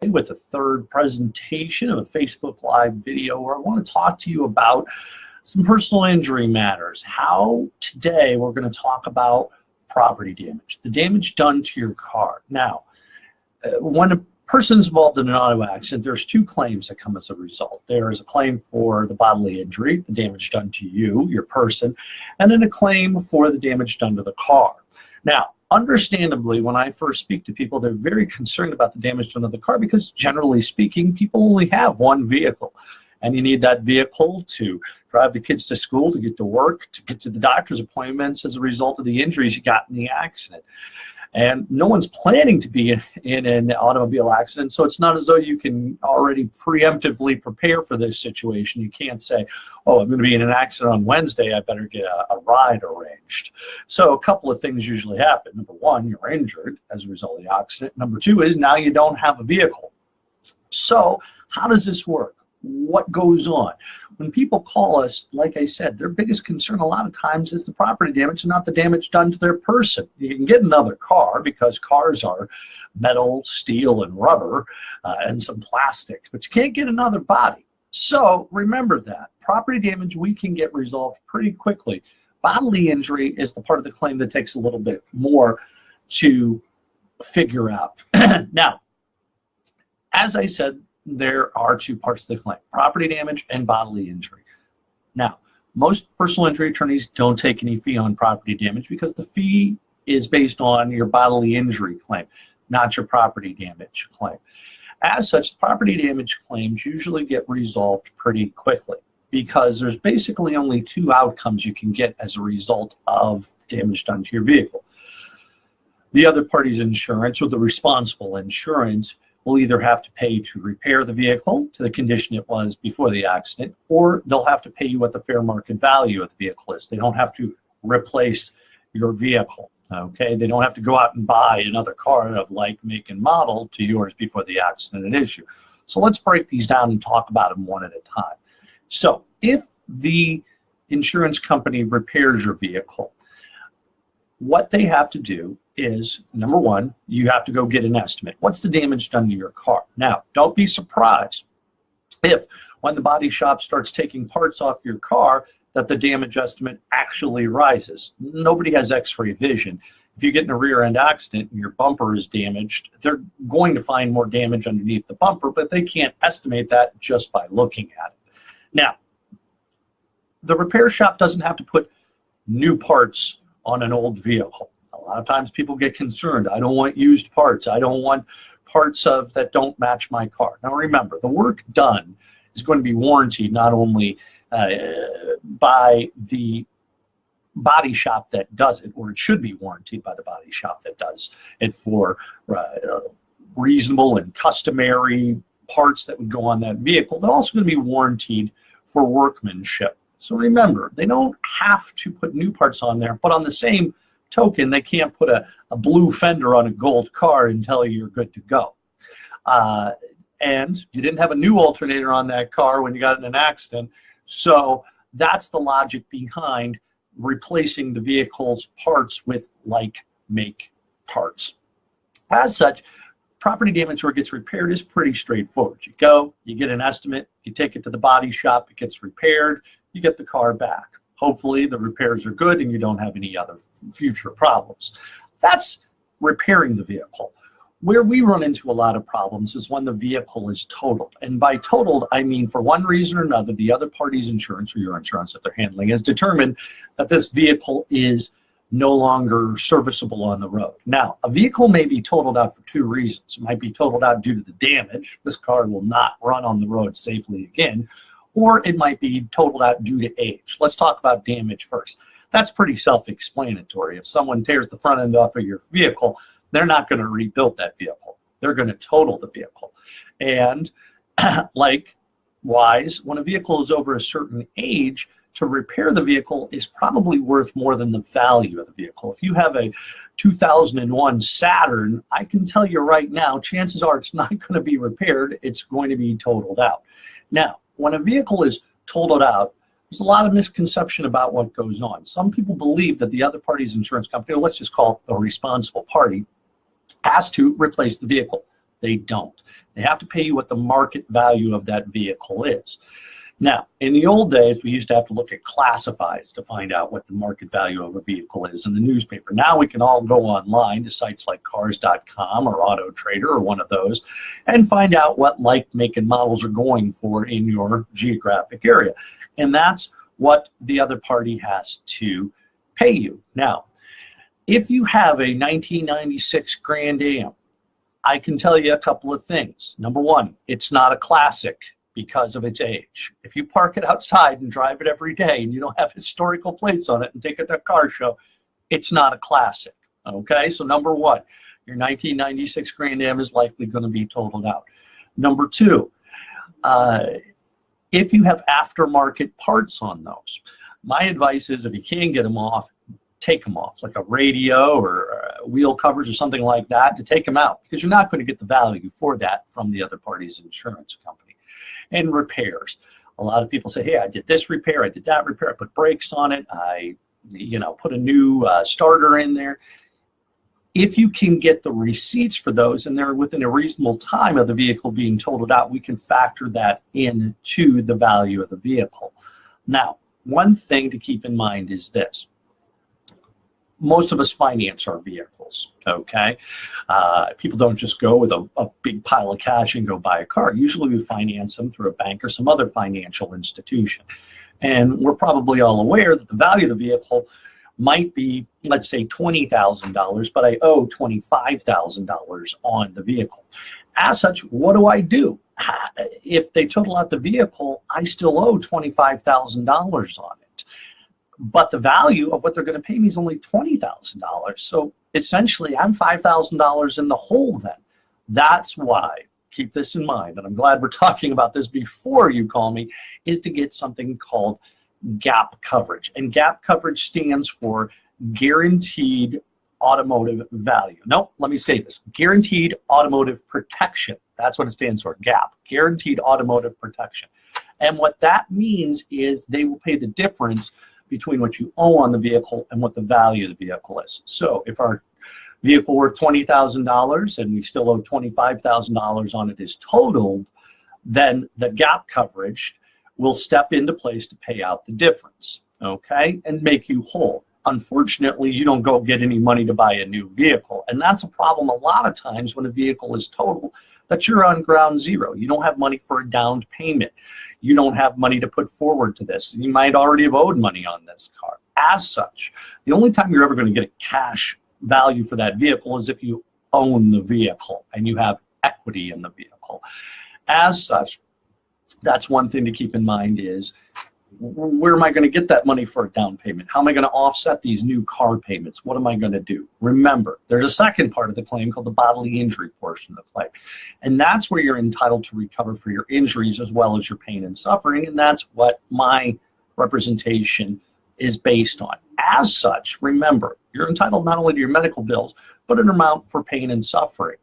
With a third presentation of a Facebook Live video where I want to talk to you about some personal injury matters. How today we're going to talk about property damage, the damage done to your car. Now, when a person's involved in an auto accident, there's two claims that come as a result. There is a claim for the bodily injury, the damage done to you, your person, and then a claim for the damage done to the car. Now, understandably, when I first speak to people, they're very concerned about the damage done to the car because, generally speaking, people only have one vehicle. And you need that vehicle to drive the kids to school, to get to work, to get to the doctor's appointments as a result of the injuries you got in the accident. And no one's planning to be in an automobile accident, so it's not as though you can already preemptively prepare for this situation. You can't say, oh, I'm going to be in an accident on Wednesday, I better get a ride arranged. So a couple of things usually happen. Number one, you're injured as a result of the accident. Number two is now you don't have a vehicle. So how does this work? What goes on? When people call us, like I said, their biggest concern a lot of times is the property damage, not the damage done to their person. You can get another car because cars are metal, steel, and rubber, and some plastic, but you can't get another body. So remember that. Property damage we can get resolved pretty quickly. Bodily injury is the part of the claim that takes a little bit more to figure out. Now, as I said, there are two parts of the claim, property damage and bodily injury. Now, most personal injury attorneys don't take any fee on property damage because the fee is based on your bodily injury claim, not your property damage claim. As such, property damage claims usually get resolved pretty quickly because there's basically only two outcomes you can get as a result of damage done to your vehicle. The other party's insurance, or the responsible insurance, will either have to pay to repair the vehicle to the condition it was before the accident, or they'll have to pay you what the fair market value of the vehicle is. They don't have to replace your vehicle, okay? They don't have to go out and buy another car of like, make, and model to yours before the accident issue. So let's break these down and talk about them one at a time. So if the insurance company repairs your vehicle, what they have to do is, number one, you have to go get an estimate. What's the damage done to your car? Now, don't be surprised if when the body shop starts taking parts off your car that the damage estimate actually rises. Nobody has x-ray vision. If you get in a rear end accident and your bumper is damaged, they're going to find more damage underneath the bumper, but they can't estimate that just by looking at it. Now, the repair shop doesn't have to put new parts on an old vehicle. A lot of times people get concerned. I don't want used parts. I don't want parts that don't match my car. Now remember, the work done is going to be warranted not only by the body shop that does it, or it should be warranted by the body shop that does it for reasonable and customary parts that would go on that vehicle. They're also going to be warranted for workmanship. So remember, they don't have to put new parts on there, but on the same token, they can't put a blue fender on a gold car and tell you you're good to go. And you didn't have a new alternator on that car when you got in an accident. So that's the logic behind replacing the vehicle's parts with like make parts. As such, property damage where it gets repaired is pretty straightforward. You go, you get an estimate, you take it to the body shop, it gets repaired, you get the car back. Hopefully the repairs are good and you don't have any other future problems. That's repairing the vehicle. Where we run into a lot of problems is when the vehicle is totaled. And by totaled, I mean for one reason or another, the other party's insurance, or your insurance that they're handling, has determined that this vehicle is no longer serviceable on the road. Now, a vehicle may be totaled out for two reasons. It might be totaled out due to the damage. This car will not run on the road safely again. Or it might be totaled out due to age. Let's talk about damage first. That's pretty self-explanatory. If someone tears the front end off of your vehicle, they're not going to rebuild that vehicle. They're going to total the vehicle. And likewise, when a vehicle is over a certain age, to repair the vehicle is probably worth more than the value of the vehicle. If you have a 2001 Saturn, I can tell you right now, chances are it's not going to be repaired. It's going to be totaled out. Now, when a vehicle is totaled out, there's a lot of misconception about what goes on. Some people believe that the other party's insurance company, or let's just call it the responsible party, has to replace the vehicle. They don't. They have to pay you what the market value of that vehicle is. Now, in the old days, we used to have to look at classifieds to find out what the market value of a vehicle is in the newspaper. Now we can all go online to sites like cars.com or Auto Trader or one of those and find out what like, make, and models are going for in your geographic area. And that's what the other party has to pay you. Now, if you have a 1996 Grand Am, I can tell you a couple of things. Number one, it's not a classic because of its age. If you park it outside and drive it every day and you don't have historical plates on it and take it to a car show, it's not a classic. Okay, so number one, your 1996 Grand Am is likely going to be totaled out. Number two, if you have aftermarket parts on those, my advice is if you can't get them off, take them off, like a radio or wheel covers or something like that, to take them out, because you're not going to get the value for that from the other party's insurance company. And repairs. A lot of people say, hey, I did this repair, I did that repair, I put brakes on it, I put a new starter in there. If you can get the receipts for those and they're within a reasonable time of the vehicle being totaled out, we can factor that into the value of the vehicle. Now, one thing to keep in mind is this. Most of us finance our vehicles, okay? People don't just go with a big pile of cash and go buy a car. Usually we finance them through a bank or some other financial institution. And we're probably all aware that the value of the vehicle might be, let's say, $20,000, but I owe $25,000 on the vehicle. As such, what do? If they total out the vehicle, I still owe $25,000 on it. But the value of what they're going to pay me is only $20,000. So essentially, I'm $5,000 in the hole then. That's why, keep this in mind, and I'm glad we're talking about this before you call me, is to get something called GAP coverage. And GAP coverage stands for Guaranteed Automotive Value. No, let me say this. Guaranteed Automotive Protection. That's what it stands for, GAP, Guaranteed Automotive Protection. And what that means is they will pay the difference between what you owe on the vehicle and what the value of the vehicle is. So if our vehicle worth $20,000 and we still owe $25,000 on it is totaled, then the GAP coverage will step into place to pay out the difference, okay, and make you whole. Unfortunately, you don't go get any money to buy a new vehicle, and that's a problem a lot of times when a vehicle is totaled, that you're on ground zero. You don't have money for a down payment. You don't have money to put forward to this. You might already have owed money on this car. As such, the only time you're ever going to get a cash value for that vehicle is if you own the vehicle and you have equity in the vehicle. As such, that's one thing to keep in mind is, where am I going to get that money for a down payment? How am I going to offset these new car payments? What am I going to do? Remember, there's a second part of the claim called the bodily injury portion of the claim. And that's where you're entitled to recover for your injuries as well as your pain and suffering. And that's what my representation is based on. As such, remember, you're entitled not only to your medical bills, but an amount for pain and suffering.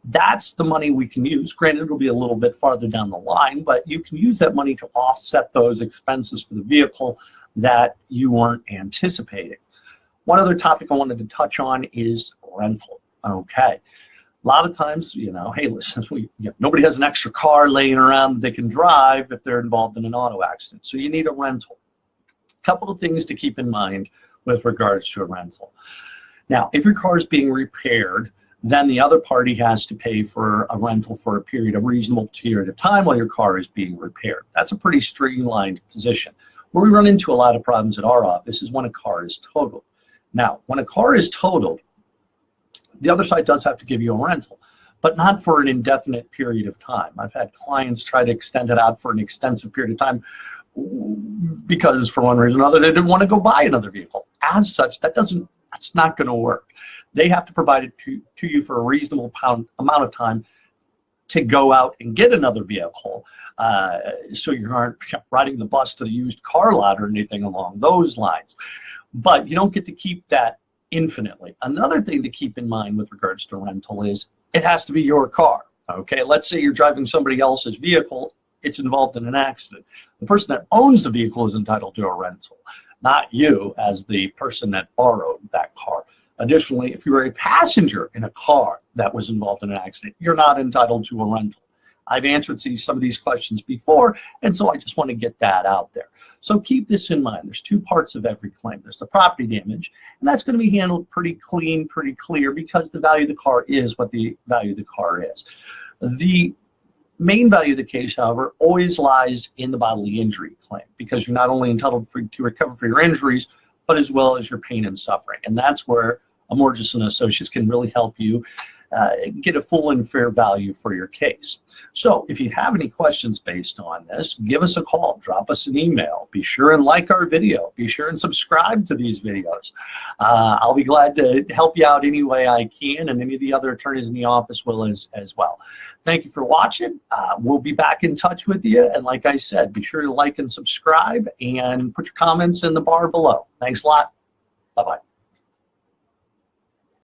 That's the money we can use. Granted, it'll be a little bit farther down the line, but you can use that money to offset those expenses for the vehicle that you weren't anticipating. One other topic I wanted to touch on is rental. Okay. A lot of times, hey, listen, nobody has an extra car laying around that they can drive if they're involved in an auto accident. So you need a rental. A couple of things to keep in mind with regards to a rental. Now, if your car is being repaired, then the other party has to pay for a rental for a reasonable period of time while your car is being repaired. That's a pretty streamlined position. Where we run into a lot of problems at our office is when a car is totaled. Now, when a car is totaled, the other side does have to give you a rental, but not for an indefinite period of time. I've had clients try to extend it out for an extensive period of time because for one reason or another, they didn't want to go buy another vehicle. As such, that's not going to work. They have to provide it to you for a reasonable amount of time to go out and get another vehicle, so you aren't riding the bus to the used car lot or anything along those lines. But you don't get to keep that infinitely. Another thing to keep in mind with regards to rental is it has to be your car. Okay, let's say you're driving somebody else's vehicle, it's involved in an accident. The person that owns the vehicle is entitled to a rental, not you as the person that borrowed that car. Additionally, if you were a passenger in a car that was involved in an accident, you're not entitled to a rental. I've answered some of these questions before, and so I just want to get that out there. So keep this in mind. There's two parts of every claim. There's the property damage, and that's going to be handled pretty clean, pretty clear, because the value of the car is what the value of the car is. The main value of the case, however, always lies in the bodily injury claim, because you're not only entitled to recover for your injuries, but as well as your pain and suffering. And that's where Amorges & Associates can really help you get a full and fair value for your case. So if you have any questions based on this, give us a call, drop us an email. Be sure and like our video. Be sure and subscribe to these videos. I'll be glad to help you out any way I can, and any of the other attorneys in the office will as well. Thank you for watching. We'll be back in touch with you. And like I said, be sure to like and subscribe and put your comments in the bar below. Thanks a lot. Bye-bye.